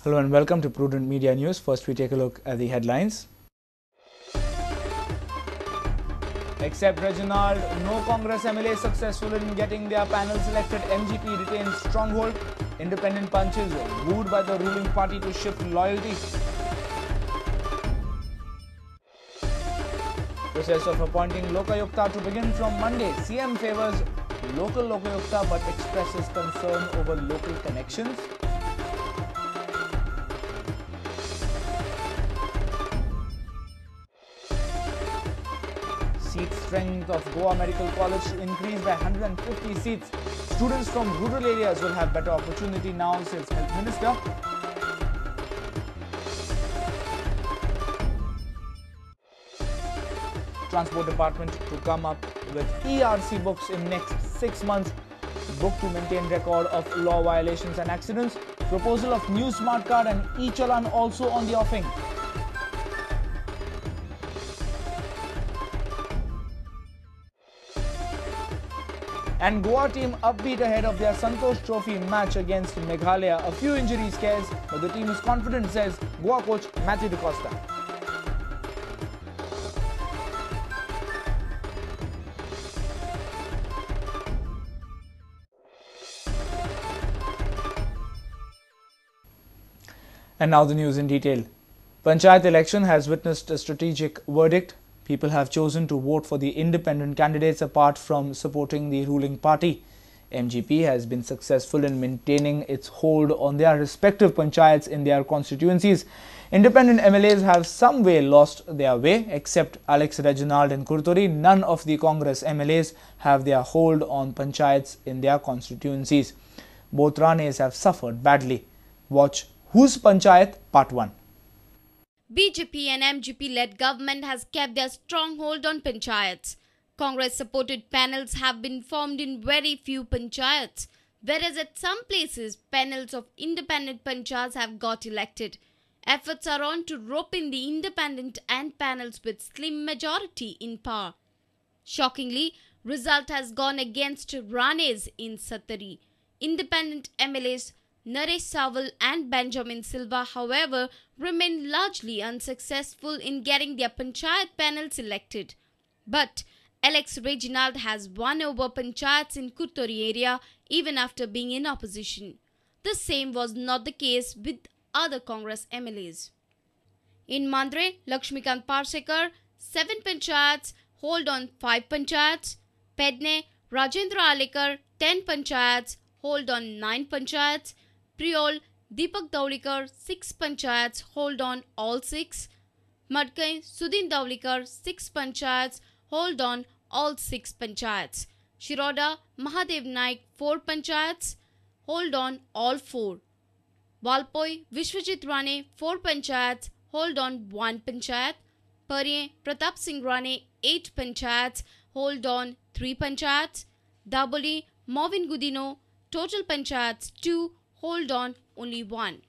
Hello and welcome to Prudent Media News. First, we take a look at the headlines. Except Reginald, no Congress MLA successful in getting their panel selected. MGP retains stronghold. Independent panchas wooed by the ruling party to shift loyalty. Process of appointing Lokayukta to begin from Monday. CM favors local Lokayukta but expresses concern over local connections. Seat strength of Goa Medical College to increase by 150 seats. Students from rural areas will have better opportunity now, says Health Minister. Transport Department to come up with ERC books in next 6 months. Book to maintain record of law violations and accidents. Proposal of new smart card and e-challan also on the offing. And Goa team upbeat ahead of their Santosh Trophy match against Meghalaya. A few injury scares, but the team is confident, says Goa coach Matthew DeCosta. And now the news in detail. Panchayat election has witnessed a strategic verdict. People have chosen to vote for the independent candidates apart from supporting the ruling party. MGP has been successful in maintaining its hold on their respective panchayats in their constituencies. Independent MLAs have some way lost their way, except Alex Reginald and Kurturi. None of the Congress MLAs have their hold on panchayats in their constituencies. Both Ranes have suffered badly. Watch Whose Panchayat Part 1. BJP and MGP-led government has kept their stronghold on panchayats. Congress-supported panels have been formed in very few panchayats, whereas at some places, panels of independent panchayats have got elected. Efforts are on to rope in the independent and panels with slim majority in power. Shockingly, result has gone against Ranes in Sattari. Independent MLAs Naresh Sawal and Benjamin Silva, however, remain largely unsuccessful in getting their panchayat panels elected. But Alex Reginald has won over panchayats in Kurturi area even after being in opposition. The same was not the case with other Congress MLAs. In Mandre, Lakshmikant Parsekar, 7 panchayats hold on 5 panchayats. Pedne, Rajendra Alekar, 10 panchayats hold on 9 panchayats. Priol, Deepak Daulikar, 6 panchayats hold on all 6. Madkai, Sudin Daulikar, 6 panchayats hold on all 6 panchayats. Shiroda, Mahadev Naik, 4 panchayats hold on all 4. Valpoi, Vishwajit Rane, 4 panchayats hold on 1 panchayat. Parye, Pratap Singh Rane, 8 panchayats hold on 3 panchayats. Daboli, Movin Gudino, total panchayats 2 hold on only 1.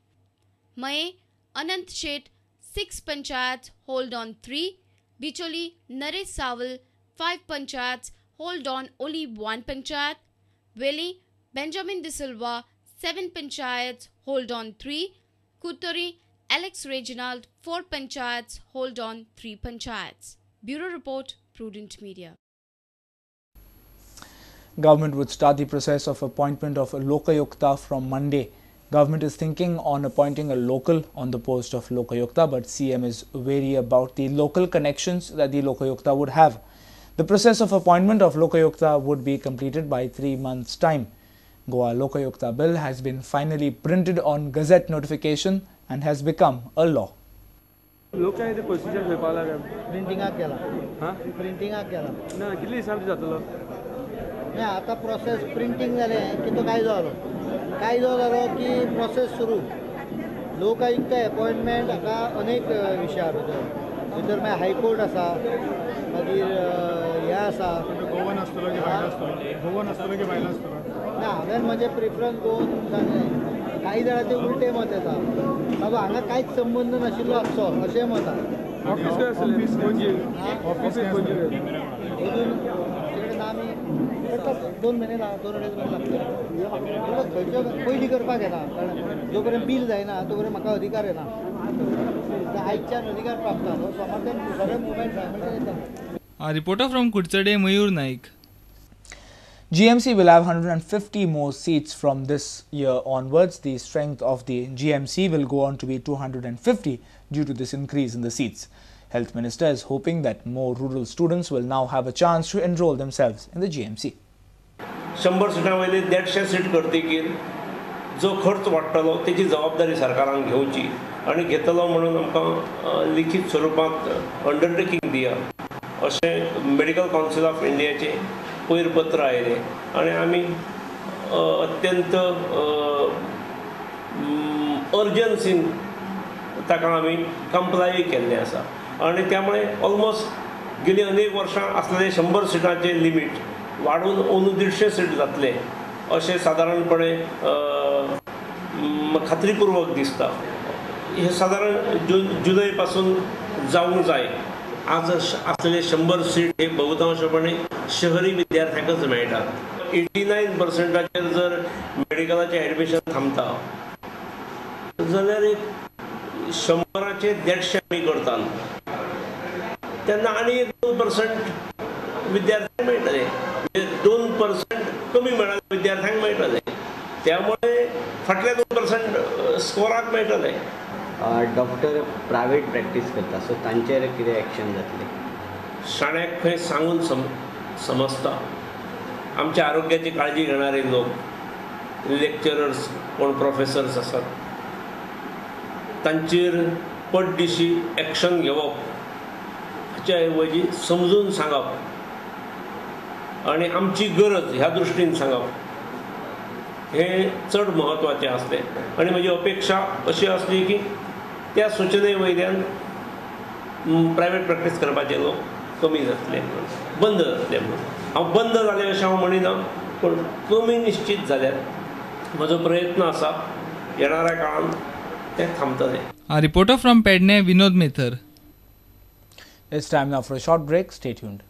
Maye, Anant Shet, 6 panchayats hold on 3. Bicholi, Naresh Sawal, 5 panchayats hold on only 1 panchayat. Veli, Benjamin De Silva, 7 panchayats hold on 3. Kurturi, Alex Reginald, 4 panchayats hold on 3 panchayats. Bureau Report, Prudent Media. Government would start the process of appointment of a Lokayukta from Monday. Government is thinking on appointing a local on the post of Lokayukta, but CM is wary about the local connections that the Lokayukta would have. The process of appointment of Lokayukta would be completed by 3 months' time. Goa Lokayukta bill has been finally printed on Gazette notification and has become a law. लोकशाही procedure करपाला प्रिंटिंगा केला हां प्रिंटिंगा केला ना कितले दिसांनी जातलो नाही आता प्रोसेस प्रिंटिंग जाले की तो कायदो जालो की प्रोसेस सुरू लोकायुक्त अपॉइंटमेंट हाका अनेक विशय भितर मागीर हायकोर्ट आसा मागीर हे आसा गोवन आसतलो की भायलो आसतलो गोवन आसतलो की भायलो आसतलो ना हांवें म्हजें प्रिफरन्स घेवन सांगलें काही जाणांचे उलटे मत येता बाबा हांगा कांयच संबंद नाशिल्लो आसचो अशें मत आसा ऑफिस खंय आसलें पणजे ऑफिस खंय पणजे अजून आमी करतात 2 म्हयने 2-2.5 म्हयने लागतले खंयच्यो पयलीं करपाक येना कारण जो पर्यंत बील जायना तो पर्यंत म्हाका अधिकार येना आयच्यान अधिकार प्राप्त जालो सोमारच्यान सगळे मुवमेंट जाय म्हणजे येता. A reporter from Kutsade, Mayur Naik. GMC will have 150 more seats from this year onwards. The strength of the GMC will go on to be 250 due to this increase in the seats. Health Minister is hoping that more rural students will now have a chance to enroll themselves in the GMC. 100 सीटांवयले 150 seat करतकीर जो खर्च वाडटलो तेची जबाबदारी सरकारान घेवची आनी घेतलो म्हणून आमकां लिखीत स्वरुपांत अंडरटेकिंग दिया अशें मेडिकल कावन्सिल ऑफ इंडियाचे पयर पत्र आयलें आनी आमी अत्यंत अर्जन्सीन ताका आमी कंप्लाय केल्लें आसा आनी त्यामुळे ऑलमोस्ट गेली अनेक वर्सां आसलेले 100 सीटांचे लिमीट वाडून अंदू 150 सीट जातले अशें सादारणपणे खात्रीपूर्वक दिसता. हे सादारण जुलय पासून जावंक जाय. आज असलेले 100 सीट हे बहुतांशपणे शहरी विद्यार्थ्यांकच मेळटात. 89% जर मेडिकलाचें एडमिशन थांबता जाल्यार 100चे 150 आमी करतात तेन्ना आनी 2% विद्यार्थ्यांक मेळटले 2% कमी मेळाले विद्यार्थ्यांक मेळटले त्यामुळे फाटले 2% स्कोराक मेळटले. डॉक्टर प्रायवेट प्रॅक्टीस करता सो तांचेर कितें एक्शन जातलें? शाळेक खंय सांगून समजता आमच्या आरोग्याची काळजी घेणारे लोक लेक्चरर्स कोण प्रोफेसर्स आसात तांचेर पटदिशी एक्शन घेवप हाच्या ऐवजी समजून सांगप आणि आमची गरज ह्या दृश्टीन सांगप हे चड महत्वाचे असते. आणि म्हजी अपेक्षा अशी असली की त्या सूचने वयल्यान प्रायवेट प्रॅक्टीस करपाचे लोक कमी जातले बंद जातले म्हणून हांव बंद जाले अशें हांव म्हणिना पूण कमी निश्चित जाल्यार म्हजो प्रयत्न आसा येणाऱ्या काळांत ते थांबतले. A reporter from Pedne, Vinod Mithar. It's time now for a short break. Stay tuned.